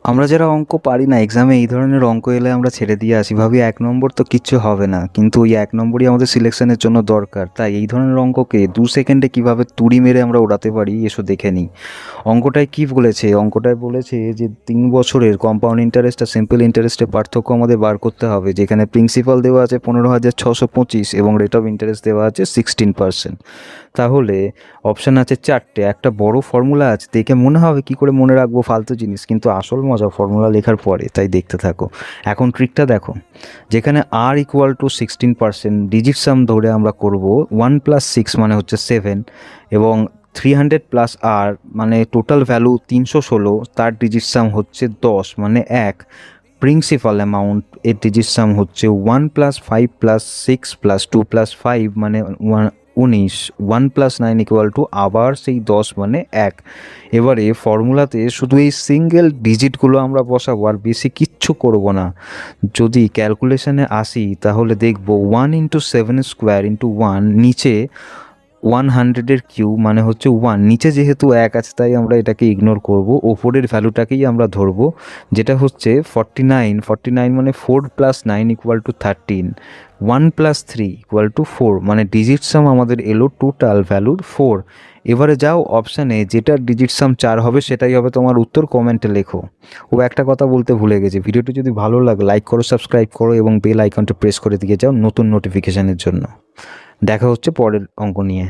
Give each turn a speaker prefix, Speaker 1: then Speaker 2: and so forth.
Speaker 1: আমরা যারা অঙ্ক পারি না এক্সামে এই ধরনের অঙ্ক এলে আমরা ছেড়ে দিয়ে আসি, ভাবি 1 নম্বর তো কিচ্ছু হবে না, কিন্তু ওই 1 নম্বরই আমাদের সিলেকশনের জন্য দরকার। তাই এই ধরনের অঙ্ককে 2 সেকেন্ডে কিভাবে তুড়ি মেরে আমরা ওড়াতে পারি এসো দেখে নিই। অঙ্কটায় কি বলেছে? অঙ্কটায় বলেছে যে 3 বছরের কম্পাউন্ড ইন্টারেস্ট আর সিম্পল ইন্টারেস্টের পার্থক্য আমাদের বার করতে হবে, যেখানে প্রিন্সিপাল দেওয়া আছে 15,625 এবং রেট অফ ইন্টারেস্ট দেওয়া আছে 16%। তাহলে অপশান আছে 4টে। একটা বড় ফর্মুলা আছে, দেখে মনে হবে কি করে মনে রাখবো ফালতু জিনিস, কিন্তু আসল মজা ফর্মুলা লেখার পরে, তাই দেখতে থাকো। এখন ট্রিকটা দেখো, যেখানে আর ইকুয়াল টু 16%, ডিজিট সাম ধরে আমরা করব 1+6 মানে হচ্ছে 7, এবং 300 প্লাস আর মানে টোটাল ভ্যালু 316, তার ডিজিট সাম হচ্ছে 10 মানে 1। প্রিন্সিপাল অ্যামাউন্ট এর ডিজিট সাম হচ্ছে 1+5+6+2+5 মানে 19, 1+9 ইকুয়াল টু আবার সেই 10 মানে 1। এবারে ফর্মুলাতে শুধু এই সিঙ্গেল ডিজিটগুলো আমরা বসাবো, আর বেশি কিচ্ছু করব না। যদি ক্যালকুলেশনে আসি তাহলে দেখব 1 × 7² × 1, নিচে 100-এর কিউব মানে হচ্ছে 1, নিচে যেহেতু 1 আছে তাই আমরা এটাকে ইগনোর করব, ওপরের ভ্যালুটাকেই আমরা ধরবো, যেটা হচ্ছে 49 মানে 4+9 = 13, 1+3 = 4, মানে ডিজিট সাম আমাদের এলো টোটাল ভ্যালুর 4। এবারে যাও অপশানে, যেটার ডিজিট সাম 4 হবে সেটাই হবে তোমার উত্তর, কমেন্টে লেখো। ও একটা কথা বলতে ভুলে গেছি, ভিডিওটি যদি ভালো লাগে লাইক করো, সাবস্ক্রাইব করো এবং বেল আইকনটা প্রেস করে দিয়ে যাও নতুন নোটিফিকেশানের জন্য। দেখা হচ্ছে পরের অঙ্ক নিয়ে।